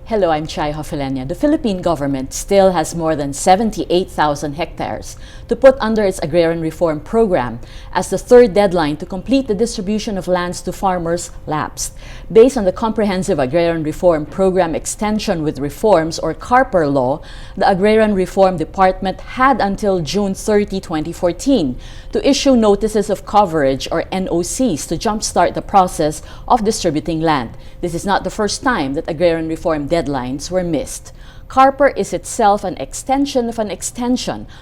Hello, I'm Chai Hofelenia. The Philippine government still has more than 78,000 hectares to put under its agrarian reform program as the third deadline to complete the distribution of lands to farmers lapsed. Based on the Comprehensive Agrarian Reform Program Extension with Reforms or CARPER law, the Agrarian Reform Department had until June 30, 2014 to issue notices of coverage or NOCs to jumpstart the process of distributing land. This is not the first time that agrarian reform deadlines were missed. CARPER is itself an extension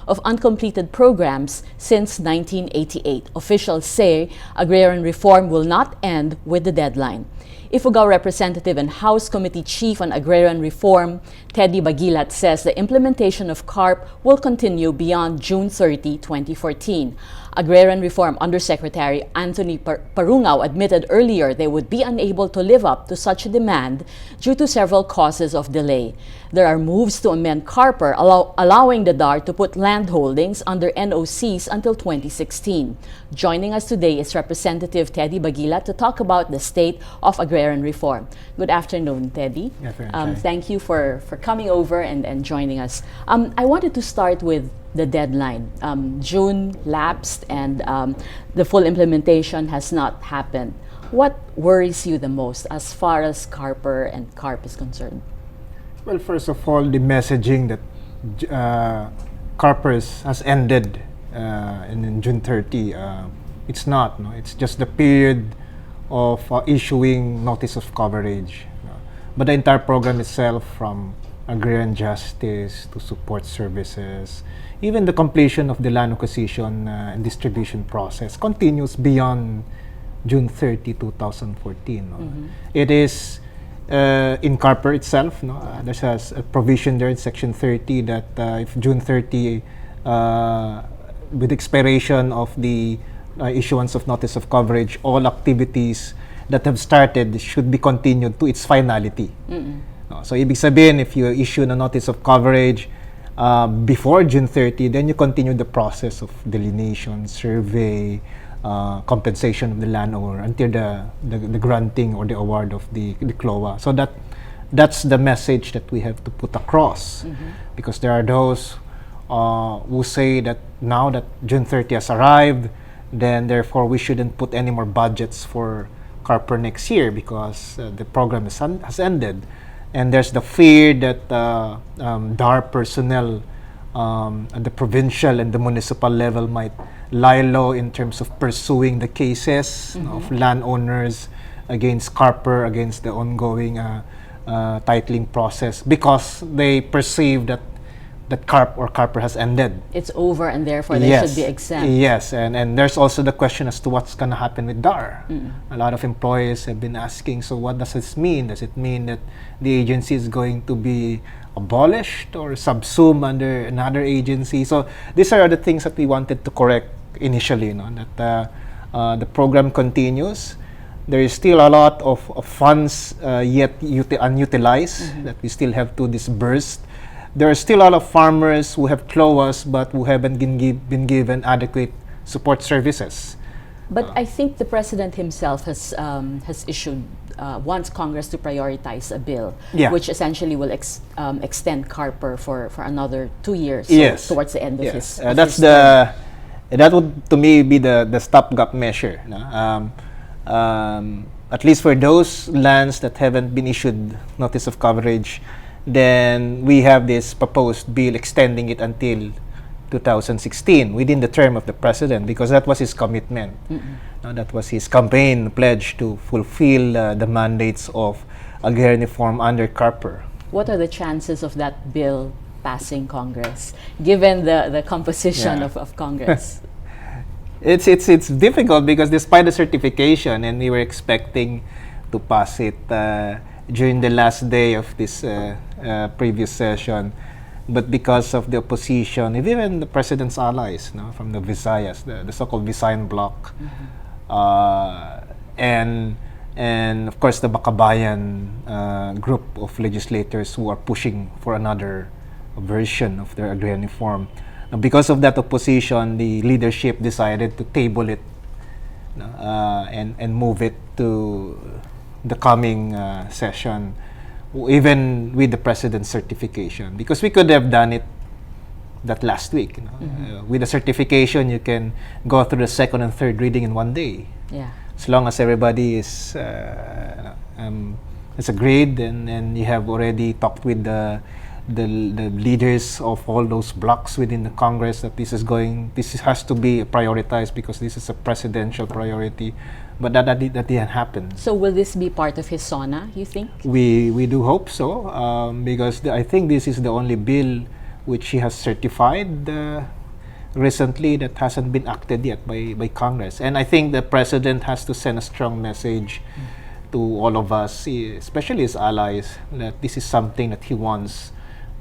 of uncompleted programs since 1988. Officials say agrarian reform will not end with the deadline. Ifugao Representative and House Committee Chief on Agrarian Reform, Teddy Bagilat, says the implementation of CARP will continue beyond June 30, 2014. Agrarian Reform Undersecretary Anthony Parungao admitted earlier they would be unable to live up to such a demand due to several causes of delay. There are moves to amend CARPER allowing the DAR to put land holdings under NOCs until 2016. Joining us today is Representative Teddy Bagilat to talk about the state of agrarian reform. Good afternoon, Teddy. Thank you for coming over and joining us. I wanted to start with the deadline. June lapsed and the full implementation has not happened. What worries you the most as far as CARPER and CARP is concerned? Well, first of all, the messaging that CARPER has ended in June 30, it's not. No? It's just the period of issuing notice of coverage. But the entire program itself, from agrarian justice to support services, even the completion of the land acquisition and distribution process continues beyond June 30, 2014. No? Mm-hmm. It is in CARPER itself, no? There's a provision there in Section 30 that if June 30, with expiration of the issuance of notice of coverage, all activities that have started should be continued to its finality. Mm-hmm. So, ibig sabihin, if you issue a notice of coverage before June 30, then you continue the process of delineation, survey, compensation of the landowner until the granting or the award of the CLOA. So that's the message that we have to put across. Mm-hmm. Because there are those who say that now that June 30 has arrived, then therefore we shouldn't put any more budgets for CARPER next year because the program has ended. And there's the fear that DAR personnel at the provincial and the municipal level might lie low in terms of pursuing the cases of landowners against CARPER, against the ongoing titling process, because they perceive that CARPER has ended. It's over and therefore they should be exempt. Yes, and there's also the question as to what's going to happen with DAR. A lot of employees have been asking, so what does this mean? Does it mean that the agency is going to be abolished or subsumed under another agency? So these are the things that we wanted to correct initially, that the program continues. There is still a lot of funds yet unutilized that we still have to disburse. There are still a lot of farmers who have CLOAs but who haven't been given adequate support services. But I think the President himself has issued wants Congress to prioritize a bill, which essentially will extend CARPER for another 2 years, so towards the end of his that would to me be the stopgap measure. At least for those lands that haven't been issued notice of coverage, then we have this proposed bill extending it until 2016 within the term of the President, because that was his commitment. That was his campaign pledge to fulfill the mandates of agrarian reform under CARPER. What are the chances of that bill passing Congress, given the composition of Congress? It's difficult because despite the certification, and we were expecting to pass it during the last day of this previous session, but because of the opposition, even the President's allies from the Visayas, the so-called Visayan bloc, and of course the Bakabayan group of legislators who are pushing for another version of their agrarian reform. Because of that opposition, the leadership decided to table it and move it to the coming session even with the president's certification, because we could have done it that last week. With a certification, you can go through the second and third reading in one day. Yeah. As long as everybody is agreed, and you have already talked with the leaders of all those blocks within the Congress that this has to be prioritized because this is a presidential priority. But that didn't happen. So will this be part of his SONA, you think? We do hope so, because I think this is the only bill which he has certified recently that hasn't been acted yet by Congress. And I think the president has to send a strong message to all of us, especially his allies, that this is something that he wants.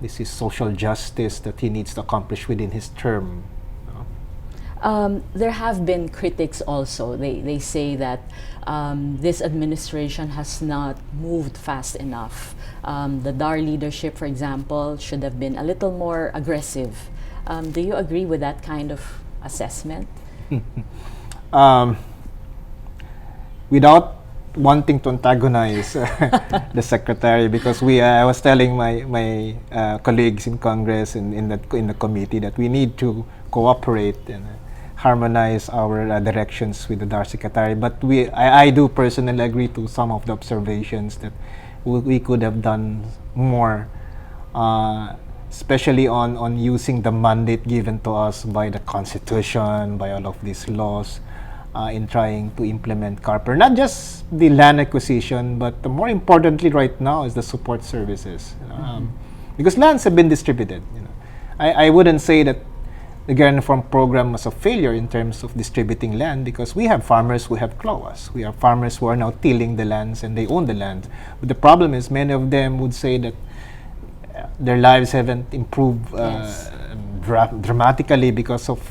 This is social justice that he needs to accomplish within his term. There have been critics also. They say that this administration has not moved fast enough. The DAR leadership, for example, should have been a little more aggressive. Do you agree with that kind of assessment? Without wanting to antagonize the secretary, because I was telling my colleagues in Congress and in the committee that we need to cooperate and harmonize our directions with the DAR secretary. But I do personally agree to some of the observations that we could have done more, especially on using the mandate given to us by the Constitution, by all of these laws, in trying to implement CARPER. Not just the land acquisition, but more importantly right now is the support services. Because lands have been distributed. I wouldn't say that the Agrarian Reform Program was a failure in terms of distributing land, because we have farmers who have CLOAs. We have farmers who are now tilling the lands and they own the land. But the problem is many of them would say that their lives haven't improved dramatically because of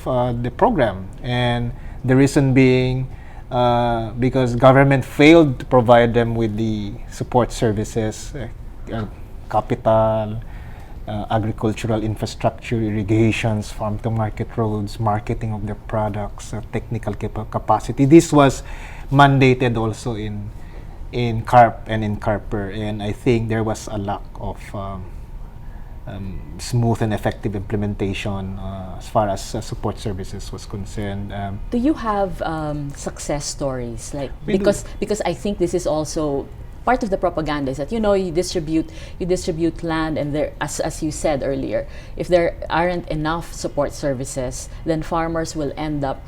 the program. And the reason being because government failed to provide them with the support services, capital, agricultural infrastructure, irrigations, farm-to-market roads, marketing of their products, technical capacity. This was mandated also in CARP and in CARPER, and I think there was a lack of smooth and effective implementation as far as support services was concerned. Do you have success stories? Because I think this is also part of the propaganda, is that you distribute land, and there, as you said earlier, if there aren't enough support services, then farmers will end up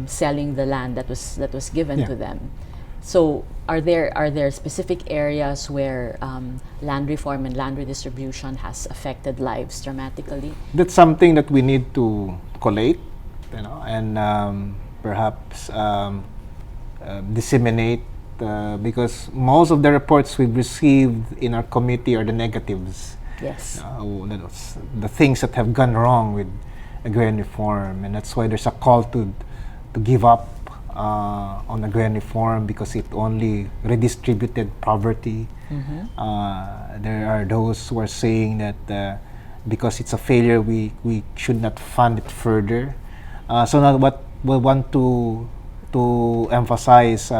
selling the land that was given to them. So are there specific areas where land reform and land redistribution has affected lives dramatically? That's something that we need to collate, and perhaps disseminate. Because most of the reports we've received in our committee are the negatives. Yes. The things that have gone wrong with agrarian reform, and that's why there's a call to give up on agrarian reform, because it only redistributed poverty. There are those who are saying that because it's a failure, we should not fund it further. So now what we want to emphasize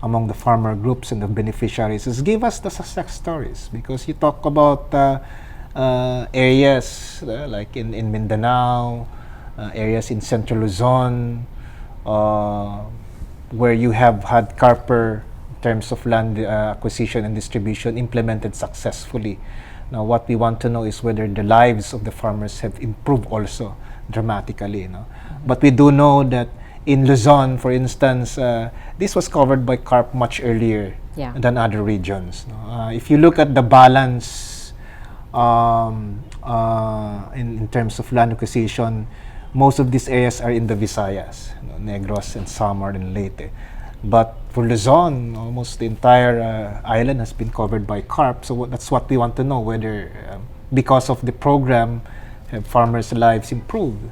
among the farmer groups and the beneficiaries is give us the success stories, because you talk about areas like in Mindanao, areas in Central Luzon, where you have had CARPER in terms of land acquisition and distribution implemented successfully. Now what we want to know is whether the lives of the farmers have improved also dramatically. But we do know that in Luzon, for instance, this was covered by CARP much earlier than other regions. If you look at the balance in terms of land acquisition, most of these areas are in the Visayas, Negros and Samar and Leyte. But for Luzon, almost the entire island has been covered by CARP. So that's what we want to know, whether because of the program, have farmers' lives improved.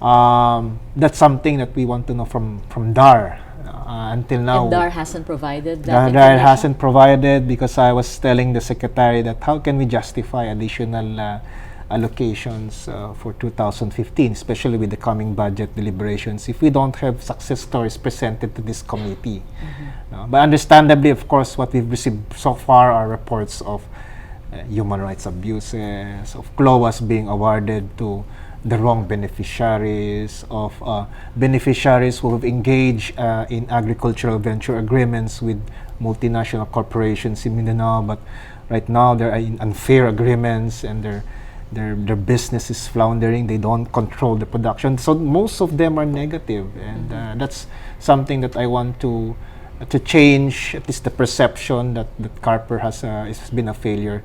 That's something that we want to know from DAR. Until now, and DAR hasn't provided that DAR hasn't provided, because I was telling the secretary that how can we justify additional allocations for 2015, especially with the coming budget deliberations, if we don't have success stories presented to this committee. But understandably, of course, what we've received so far are reports of human rights abuses, of CLOAs being awarded to the wrong beneficiaries, of beneficiaries who have engaged in agricultural venture agreements with multinational corporations in Mindanao, but right now they're in unfair agreements and their business is floundering. They don't control the production. So most of them are negative, and that's something that I want to change, at least the perception that Carper has been a failure.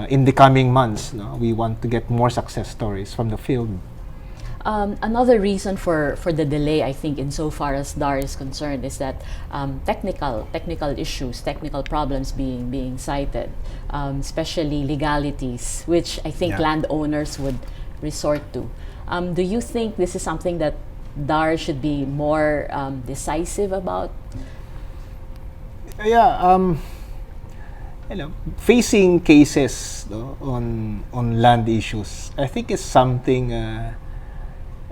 In the coming months, we want to get more success stories from the field. Another reason for the delay, I think, insofar as DAR is concerned, is that technical issues, technical problems being cited, especially legalities, which I think landowners would resort to. Do you think this is something that DAR should be more decisive about? Facing cases on land issues, I think is something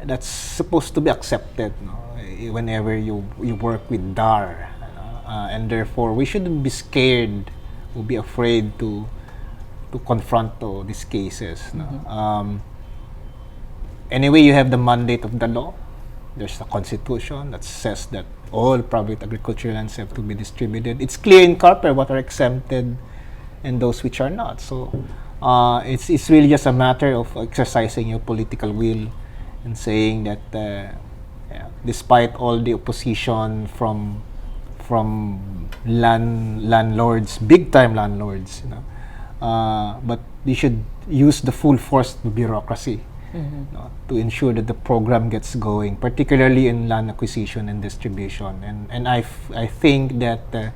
that's supposed to be accepted whenever you work with DAR, and therefore we shouldn't be scared or be afraid to confront these cases. Anyway, you have the mandate of the law. There's a constitution that says that all private agricultural lands have to be distributed. It's clear in Carper what are exempted and those which are not. So it's really just a matter of exercising your political will and saying that despite all the opposition from landlords, big time landlords, but you should use the full force of bureaucracy to ensure that the program gets going, particularly in land acquisition and distribution. And I think that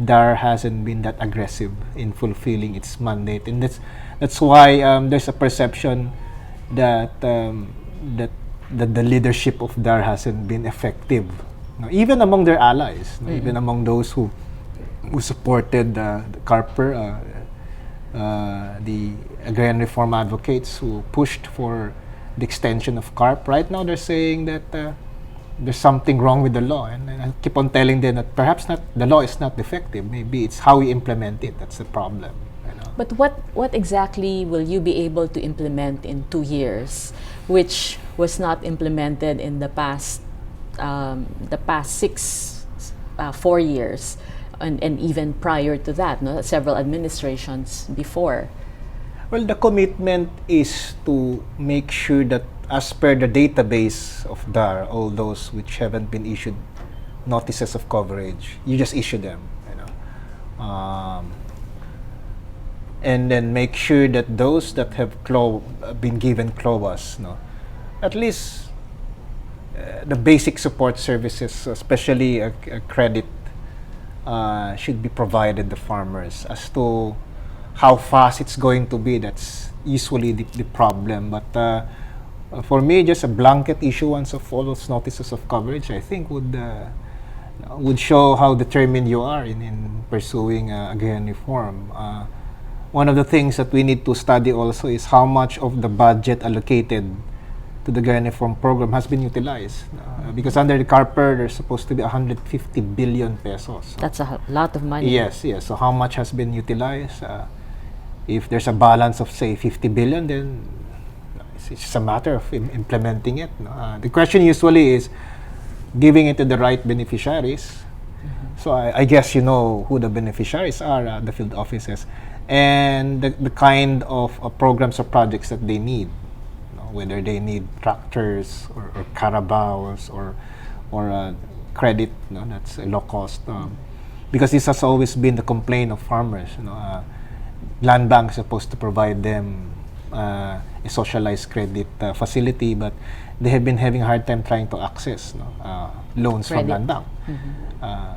DAR hasn't been that aggressive in fulfilling its mandate, and that's why there's a perception that the leadership of DAR hasn't been effective, even among their allies, even among those who supported the Carper, the agrarian reform advocates who pushed for the extension of CARP. Right now they're saying that there's something wrong with the law, and I keep on telling them that perhaps the law is not defective. Maybe it's how we implement it that's the problem. But what exactly will you be able to implement in 2 years, which was not implemented in the past 4 years, and even prior to that, several administrations before? Well, the commitment is to make sure that as per the database of DAR, all those which haven't been issued notices of coverage, you just issue them, and then make sure that those that have been given CLOAs, at least the basic support services, especially a credit, should be provided to farmers. As to how fast it's going to be, that's usually the problem. But for me, just a blanket issuance of all those notices of coverage, I think would show how determined you are in pursuing agrarian reform. One of the things that we need to study also is how much of the budget allocated to the agrarian reform program has been utilized. Because under the Carper, there's supposed to be 150 billion pesos. That's a lot of money. Yes. So how much has been utilized? If there's a balance of, say, 50 billion, then it's just a matter of implementing it. The question usually is giving it to the right beneficiaries. So I guess you know who the beneficiaries are, the field offices, and the kind of programs or projects that they need. Whether they need tractors or carabaos or credit, that's a low cost. Because this has always been the complaint of farmers. Land bank is supposed to provide them a socialized credit facility, but they have been having a hard time trying to access loans from land bank.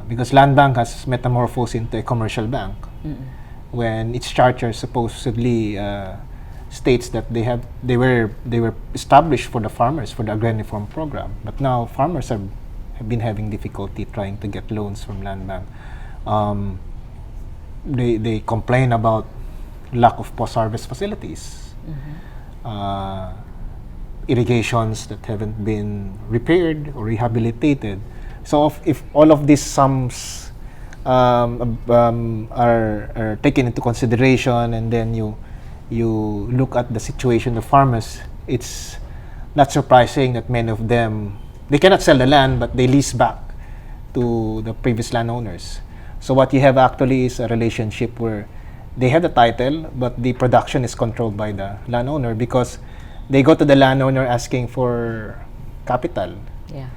Because land bank has metamorphosed into a commercial bank when its charter supposedly states that they were established for the farmers, for the agrarian reform program, but now farmers have been having difficulty trying to get loans from land bank. They complain about lack of post-harvest facilities. uh, irrigations that haven't been repaired or rehabilitated. So if all of these sums are taken into consideration, and then you look at the situation of farmers, it's not surprising that many of them, they cannot sell the land, but they lease back to the previous landowners. So what you have actually is a relationship where they have the title, but the production is controlled by the landowner, because they go to the landowner asking for capital. Yeah.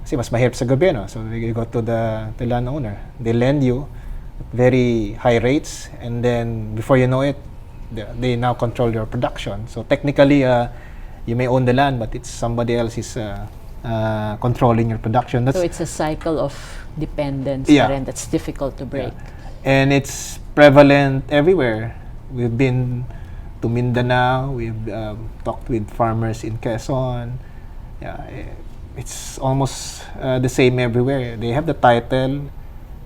Kasi mas mahirap sa gobyerno. So they go to the landowner. They lend you at very high rates, and then before you know it, they now control your production. So technically, you may own the land, but it's somebody else is controlling your production. So it's a cycle of dependence that's difficult to break. And it's prevalent everywhere. We've been to Mindanao, we've talked with farmers in Quezon. It's almost the same everywhere. They have the title,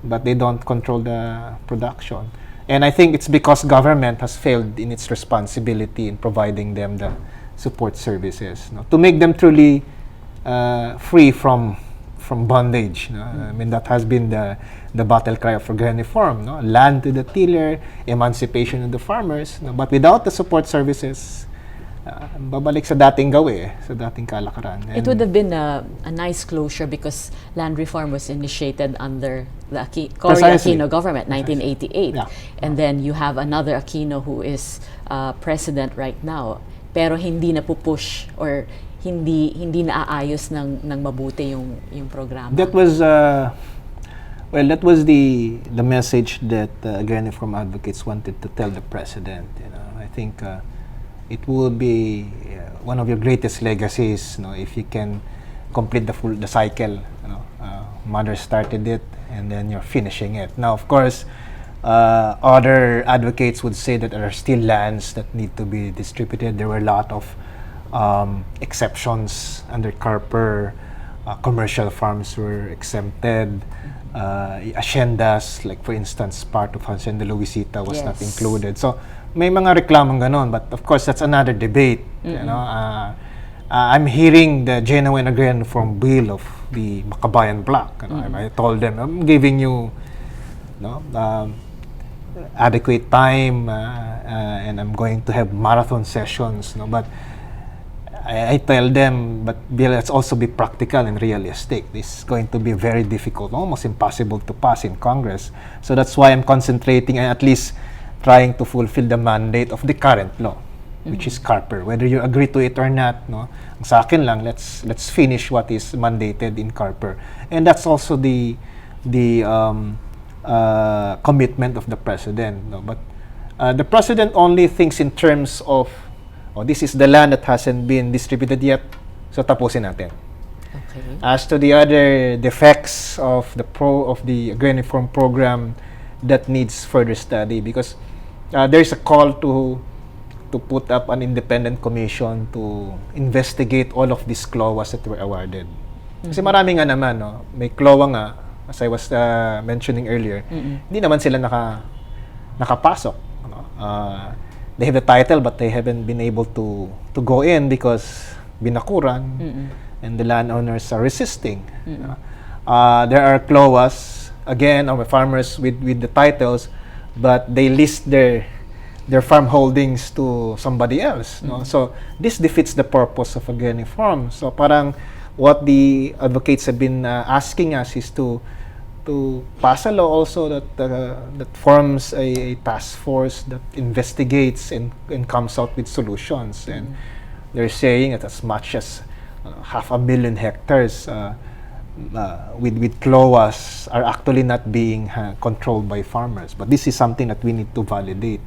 but they don't control the production. And I think it's because government has failed in its responsibility in providing them the support services, to make them truly free from bondage. I mean, that has been the battle cry of agrarian reform. Land to the tiller, emancipation of the farmers. But without the support services, babalik sa dating gawi, sa dating kalakaran. And it would have been a nice closure, because land reform was initiated under the Cory Aquino government, 1988. Yeah. And then you have another Aquino who is president right now, pero hindi na push or hindi naaayos ng mabuti yung programa. That was that was the message that Agrarian Reform advocates wanted to tell the president. I think it will be one of your greatest legacies, if you can complete the cycle. Mother started it, and then you're finishing it. Now, of course, other advocates would say that there are still lands that need to be distributed. There were a lot of exceptions under Carper. Commercial farms were exempted. Haciendas, like for instance, part of Hacienda Luisita was not included. So may mga reklamong ganon, but of course that's another debate. I'm hearing the genuine agrarian reform bill of the Makabayan Bloc. I told them, I'm giving you adequate time, and I'm going to have marathon sessions. But I tell them, but let's also be practical and realistic. This is going to be very difficult, almost impossible to pass in Congress. So that's why I'm concentrating and at least trying to fulfill the mandate of the current law, which is Carper. Whether you agree to it or not, ang sa akin lang, let's finish what is mandated in Carper. And that's also the commitment of the president. But the president only thinks in terms of, this is the land that hasn't been distributed yet, so tapusin natin. Okay. As to the other defects of the Agrarian Reform program, that needs further study, because there's a call to put up an independent commission to investigate all of these CLOAs that were awarded. Kasi marami nga naman, may CLOA nga, as I was mentioning earlier, hindi naman sila nakapasok. They have the title, but they haven't been able to go in because binakuran, and the landowners are resisting. There are CLOAs, again, of farmers with the titles, but they list their farm holdings to somebody else. So this defeats the purpose of agrarian reform. So parang what the advocates have been asking us is to pass a law also that forms a task force that investigates and comes out with solutions. And they're saying that as much as 500,000 hectares with CLOAs are actually not being controlled by farmers. But this is something that we need to validate.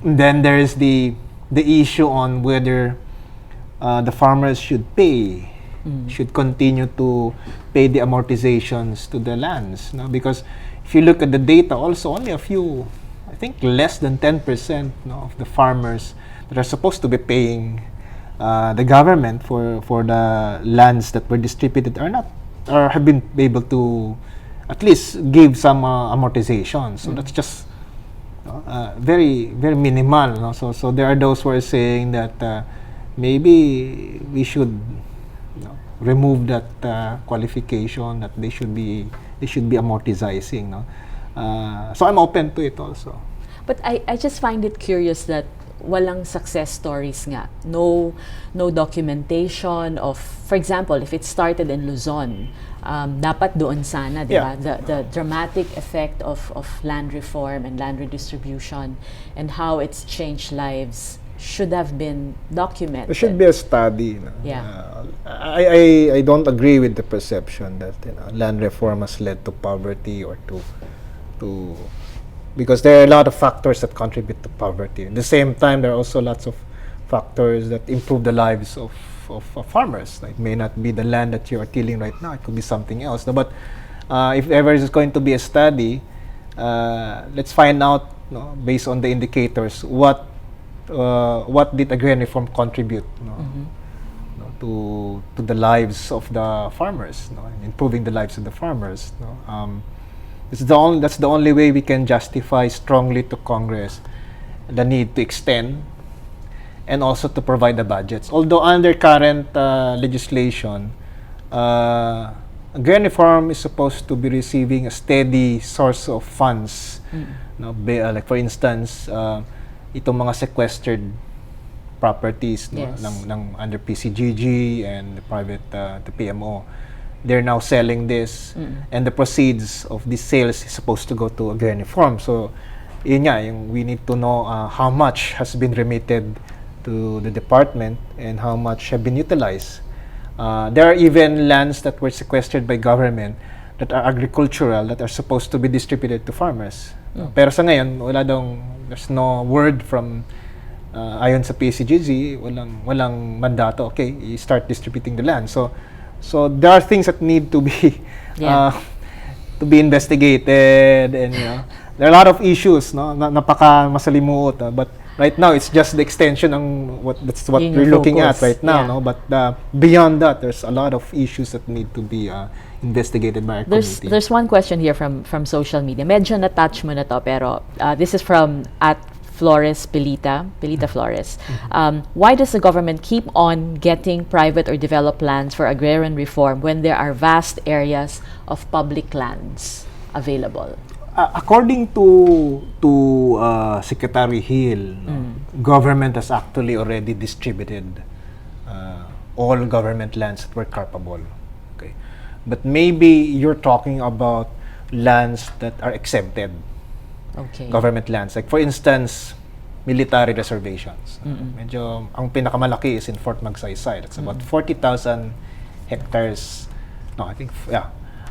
Then there is the issue on whether the farmers should pay, should continue to pay the amortizations to the lands. Because if you look at the data also, only a few, I think less than 10% of the farmers that are supposed to be paying the government for the lands that were distributed are not, or have been able to at least give some amortization. So that's just no? Very very minimal, no? So there are those who are saying that maybe we should, remove that qualification, that they should be amortizing, no? So I'm open to it also. But I just find it curious that walang success stories nga. No documentation of, for example, if it started in Luzon, dapat doon sana, di ba? The dramatic effect of land reform and land redistribution and how it's changed lives should have been documented. There should be a study. Yeah. I don't agree with the perception that land reform has led to poverty or to because there are a lot of factors that contribute to poverty. At the same time, there are also lots of factors that improve the lives of farmers. It may not be the land that you are tilling right now. It could be something else. No, but if ever is going to be a study, let's find out, based on the indicators, what did agrarian reform contribute to the lives of the farmers, and improving the lives of the farmers. That's the only way we can justify strongly to Congress the need to extend and also to provide the budgets. Although under current legislation, agrarian reform is supposed to be receiving a steady source of funds. Like for instance, itong mga sequestered properties, Yes. ng under PCGG and the private the PMO. They're now selling this, and the proceeds of these sales is supposed to go to agrarian reform. So, yun nga, we need to know how much has been remitted to the department and how much have been utilized. There are even lands that were sequestered by government that are agricultural that are supposed to be distributed to farmers. Pero sa ngayon, there's no word from ayon sa PCGG, walang mandato. Okay, you start distributing the land. So there are things that need to be to be investigated, and there are a lot of issues, napaka masalimuot, but right now it's just the extension that's what we're looking at right now, but beyond that, there's a lot of issues that need to be investigated by our committee. There's one question here from social media. Medyo na-touch mo na to, pero this is from @Flores Pilita Flores. Why does the government keep on getting private or developed lands for agrarian reform when there are vast areas of public lands available? According to Secretary Hill, government has actually already distributed all government lands that were carpable. Okay, but maybe you're talking about lands that are exempted. Okay. Government lands. Like for instance, military reservations. Medyo, ang pinakamalaki is in Fort Magsaysay. That's about 40,000 hectares,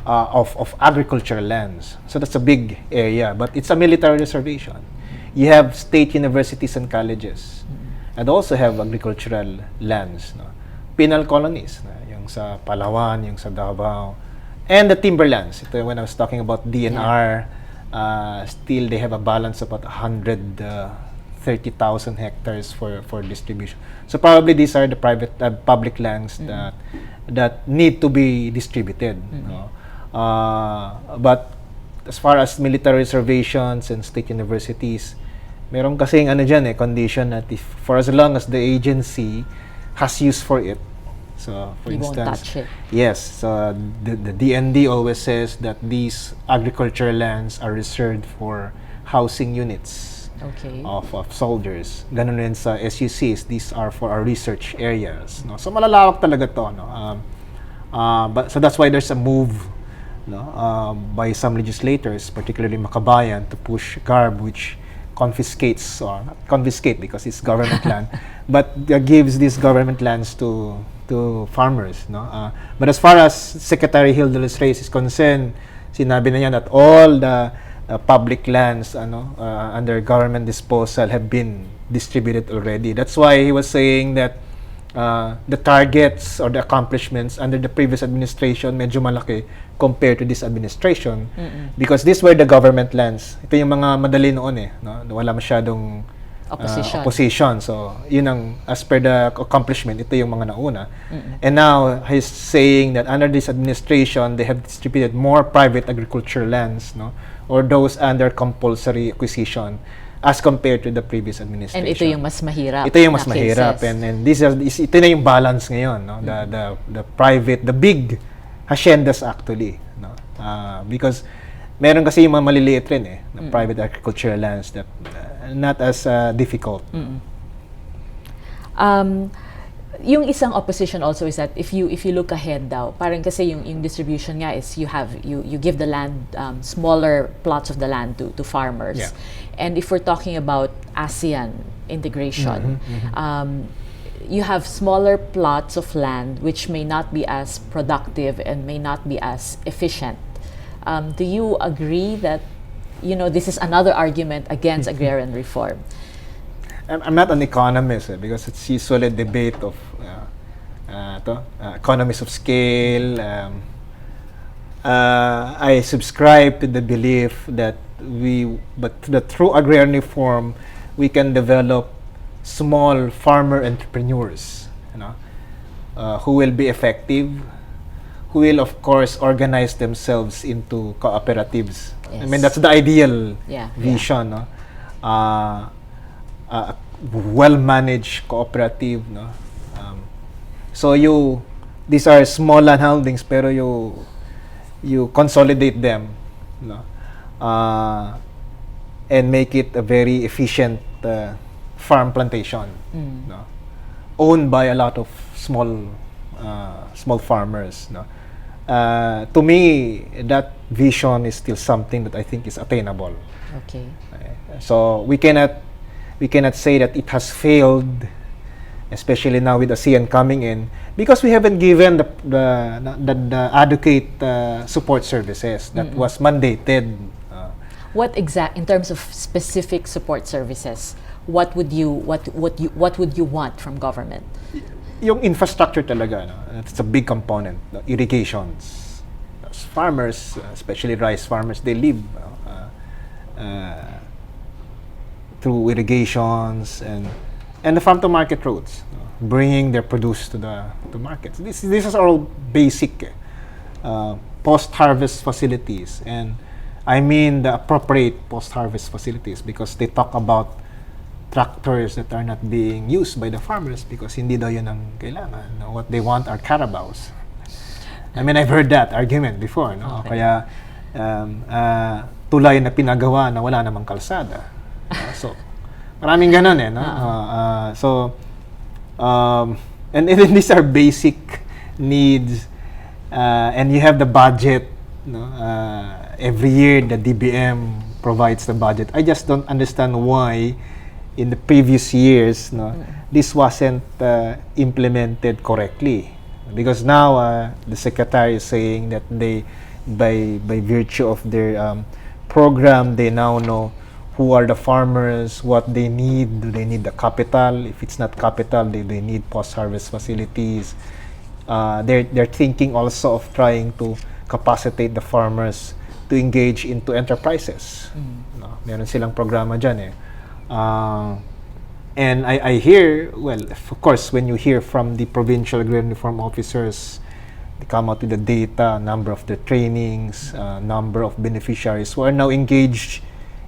of agricultural lands. So that's a big area, but it's a military reservation. You have state universities and colleges, and also have agricultural lands. Penal colonies, yung sa Palawan, yung sa Davao, and the timberlands. Ito when I was talking about DNR, still they have a balance of about 130,000 hectares for distribution. So probably these are the private public lands that need to be distributed. But as far as military reservations and state universities, meron kasing condition that for as long as the agency has use for it. So, for You won't instance, touch it. yes, so the DND always says that these agricultural lands are reserved for housing units of soldiers. Ganun rin sa SUCs, these are for our research areas. So malalawak talaga to. But so that's why there's a move by some legislators, particularly Makabayan, to push GARB, which confiscates, or not confiscate because it's government land, but gives these government lands to farmers. But as far as Secretary Hill de los Reyes is concerned, sinabi na niya that all the public lands under government disposal have been distributed already. That's why he was saying that the targets or the accomplishments under the previous administration medyo malaki compared to this administration, because these were the government lands. Ito yung mga madali noon wala masyadong opposition. So, yun ang, as per the accomplishment, ito yung mga nauna. And now, he's saying that under this administration, they have distributed more private agricultural lands, or those under compulsory acquisition. as compared to the previous administration. And ito yung mas mahirap. Ito yung mas na mahirap. cases. And ito na yung balance ngayon, no? The private, the big haciendas actually, no? Because meron kasi yung mga maliliit rin na private agricultural lands that not as difficult. Yung isang opposition also is that if you look ahead daw, parang kasi yung distribution nga is you give the land, smaller plots of the land to farmers. Yeah. And if we're talking about ASEAN integration, you have smaller plots of land which may not be as productive and may not be as efficient. Do you agree that this is another argument against agrarian reform? I'm not an economist because it's usually a debate of economies of scale. I subscribe to the belief that through agrarian reform, we can develop small farmer entrepreneurs, who will be effective, who will of course organize themselves into cooperatives. Yes. I mean, that's the ideal Yeah, vision, no? Well-managed cooperative, no? So these are small land holdings, pero you consolidate them, no? And make it a very efficient farm plantation, no? Owned by a lot of small farmers, no? To me, that vision is still something that I think is attainable. Okay. So we cannot say that it has failed, especially now with ASEAN coming in, because we haven't given the adequate support services that was mandated. In terms of specific support services, what would you want from government? Yung infrastructure talaga, no? It's a big component. The irrigations. Those farmers, especially rice farmers, they live through irrigations and the farm to market roads, bringing their produce to the markets. This is all basic post-harvest facilities, and I mean the appropriate post-harvest facilities, because they talk about tractors that are not being used by the farmers because hindi daw yun ang kailangan. No? What they want are carabaos. I mean, I've heard that argument before. No? Okay. Kaya tulay na pinagawa na wala namang kalsada. So, maraming ganun no? And then these are basic needs, and you have the budget. No? Every year, the DBM provides the budget. I just don't understand why in the previous years, this wasn't implemented correctly. Because now the secretary is saying that they, by virtue of their program, they now know who are the farmers, what they need. Do they need the capital? If it's not capital, they need post-harvest facilities. They're thinking also of trying to capacitate the farmers to engage into enterprises. No? Meron silang programa dyan and I hear, well, of course, when you hear from the provincial agrarian reform officers, they come out with the data, number of the trainings, number of beneficiaries who are now engaged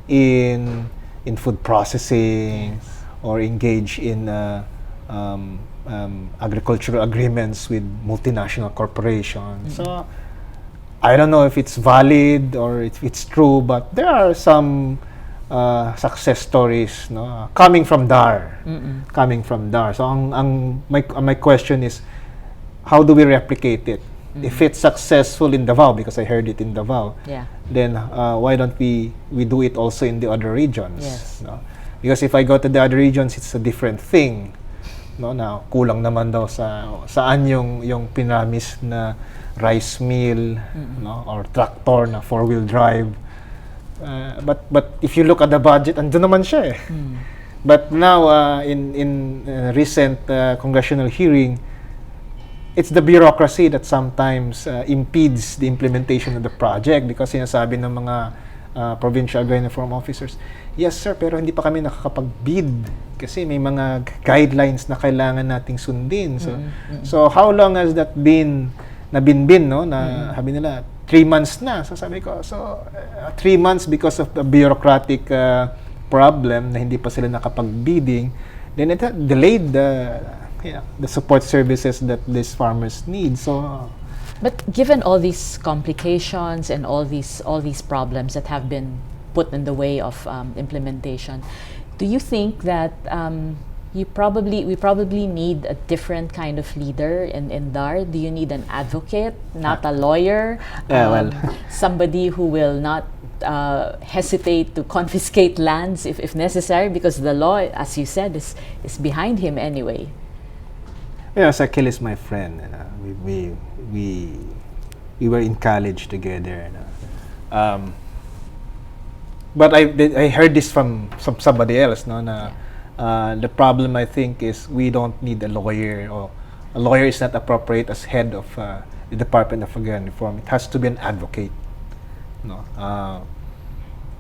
in food processing or engaged in agricultural agreements with multinational corporations. So I don't know if it's valid or if it's true, but there are some success stories, coming from DAR. So my question is, how do we replicate it? If it's successful in Davao, because I heard it in Davao, then why don't we do it also in the other regions? Yes. No? Because if I go to the other regions, it's a different thing. No, na kulang naman daw saan yung pinamis na rice mill, or tractor na four-wheel drive. But if you look at the budget, andun naman siya But now in recent congressional hearing, it's the bureaucracy that sometimes impedes the implementation of the project, because sinasabi ng mga provincial agrarian reform officers, yes sir, pero hindi pa kami nakakapag-bid kasi may mga guidelines na kailangan nating sundin. So how long has that been nabinbin, na sabi nila 3 months na. So sabi ko, 3 months because of the bureaucratic problem na hindi pa sila nakapag-bidding, then it delayed the support services that these farmers need. So, But given all these complications and all these problems that have been put in the way of implementation, do you think that we probably need a different kind of leader in DAR? Do you need an advocate, not a lawyer? Somebody who will not hesitate to confiscate lands if necessary, because the law, as you said, is behind him anyway. Yes, Akil is my friend. We were in college together. But I heard this from somebody else. No, the problem, I think, is we don't need a lawyer, or a lawyer is not appropriate as head of the Department of Agrarian Reform. It has to be an advocate. No,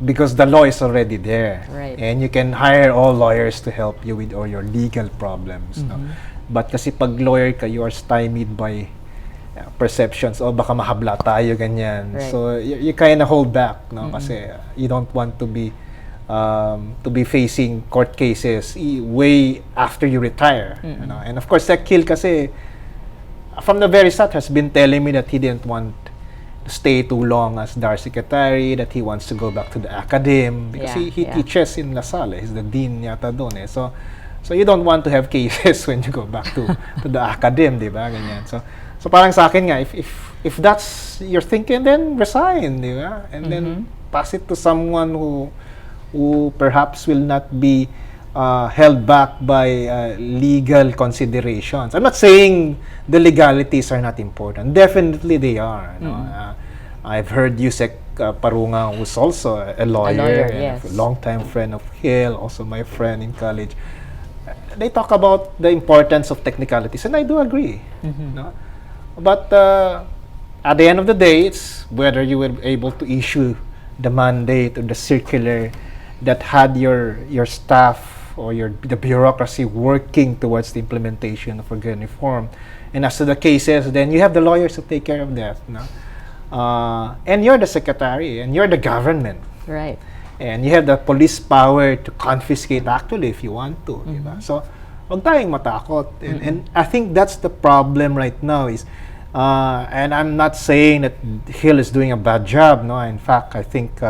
because the law is already there, Right. and you can hire all lawyers to help you with all your legal problems. No? But kasi pag lawyer ka, you are stymied by perceptions, o baka mahabla tayo, ganyan. Right. So you kind of hold back, no? Kasi you don't want to be facing court cases way after you retire. You know? And of course, Akil kasi from the very start has been telling me that he didn't want to stay too long as DAR secretary, that he wants to go back to the academe, because he teaches in La Salle. He's the dean yata doon eh. So you don't want to have cases when you go back to the academe, di ba? Ganyan. So parang sa akin nga, if that's your thinking, then resign, di ba? And then pass it to someone who perhaps will not be held back by legal considerations. I'm not saying the legalities are not important. Definitely they are. No? I've heard Yusek Parunga, who's also a lawyer, and a longtime friend of Hill, also my friend in college. They talk about the importance of technicalities, and I do agree. No? But at the end of the day, it's whether you were able to issue the mandate or the circular that had your staff or the bureaucracy working towards the implementation of agrarian reform. And as to the cases, then you have the lawyers to take care of that. No? And you're the secretary, and you're the government. Right. And you have the police power to confiscate actually if you want to. Diba? So, huwag tayong matakot. And I think that's the problem right now is, and I'm not saying that Hill is doing a bad job. No, in fact, I think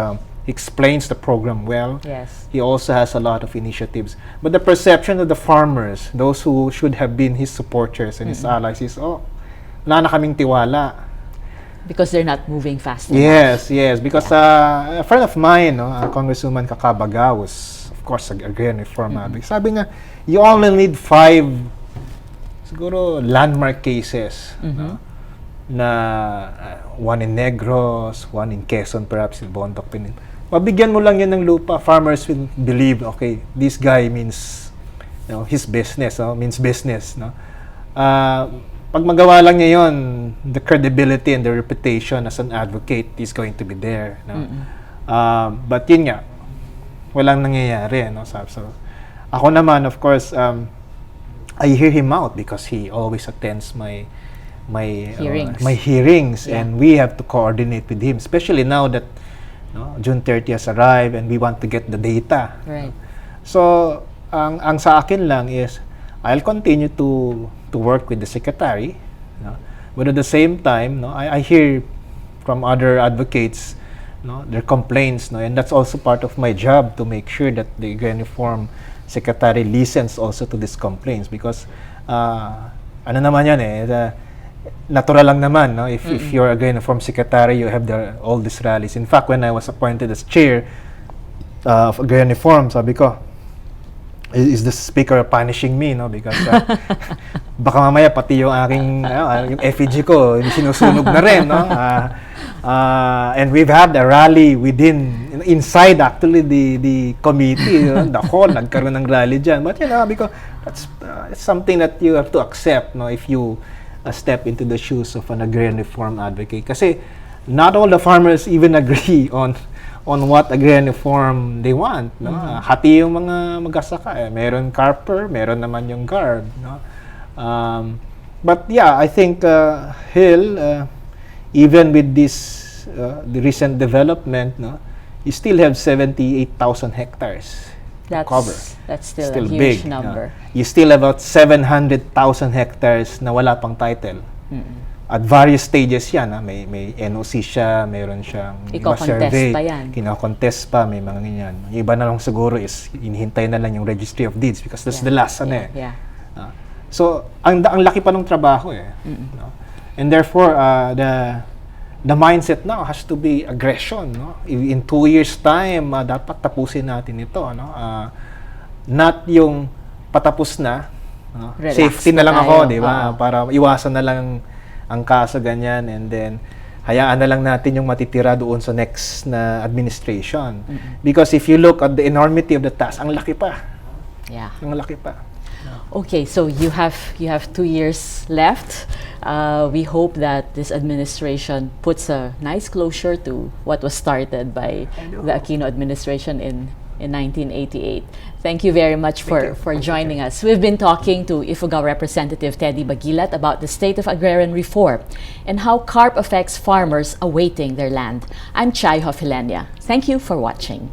he explains the program well. Yes. He also has a lot of initiatives. But the perception of the farmers, those who should have been his supporters and his allies, is, wala na kaming tiwala. Because they're not moving fast enough. Yes. Because a friend of mine, Congresswoman Kakabaga, was, of course, agrarian reform. Sabi nga, you only need 5 siguro landmark cases. No? Na one in Negros, one in Quezon, perhaps in Bondoc. Mabigyan mo lang yan ng lupa. Farmers will believe, okay, this guy means, his business, means business. No? Pag magawa lang niya yun, the credibility and the reputation as an advocate is going to be there. No? But yun nga, walang nangyayari. No? So, ako naman, of course, I hear him out because he always attends my hearings, and we have to coordinate with him, especially now that June 30 has arrived and we want to get the data. Right. So, ang sa akin lang is, I'll continue to work with the secretary, but at the same time, I hear from other advocates, their complaints, and that's also part of my job to make sure that the agrarian reform secretary listens also to these complaints, because ano naman yan natural lang naman, if you're agrarian reform secretary, you have all these rallies. In fact, when I was appointed as chair of agrarian reform, sabi ko, is the speaker punishing me, because baka mamaya pati yung aking yung effigy ko sinusunog na rin, and we've had a rally inside actually the committee, the hall, nagkaroon ng rally dyan. But because that's it's something that you have to accept, if you step into the shoes of an agrarian reform advocate, kasi not all the farmers even agree on what agrarian reform they want. Hati yung mga mag-asaka. Meron carper, meron naman yung guard. But yeah, I think Hill, even with this the recent development, you still have 78,000 hectares to cover. That's still a big. huge number. You still have about 700,000 hectares na wala pang title. At various stages yan. May NOC siya, mayroon siyang Iko-contest pa yan. Kino-contest pa, may mga ganyan. Yung iba na lang siguro is inihintay na lang yung registry of deeds because that's the last. So, ang laki pa ng trabaho eh. No? And therefore, the mindset now has to be aggression. No? In 2 years' time, dapat tapusin natin ito. No? Not yung patapos na. No? Safety na lang ako, di ba? Para iwasan na lang ang kaso ganyan, and then hayaan na lang natin yung matitira doon sa next na administration. Because if you look at the enormity of the task, ang laki pa. Ang laki pa. Okay, so you have 2 years left. We hope that this administration puts a nice closure to what was started by the Aquino administration in 1988. Thank you very much for joining us. We've been talking to Ifugao Representative Teddy Bagilat about the state of agrarian reform and how CARP affects farmers awaiting their land. I'm Chai Hofilenia. Thank you for watching.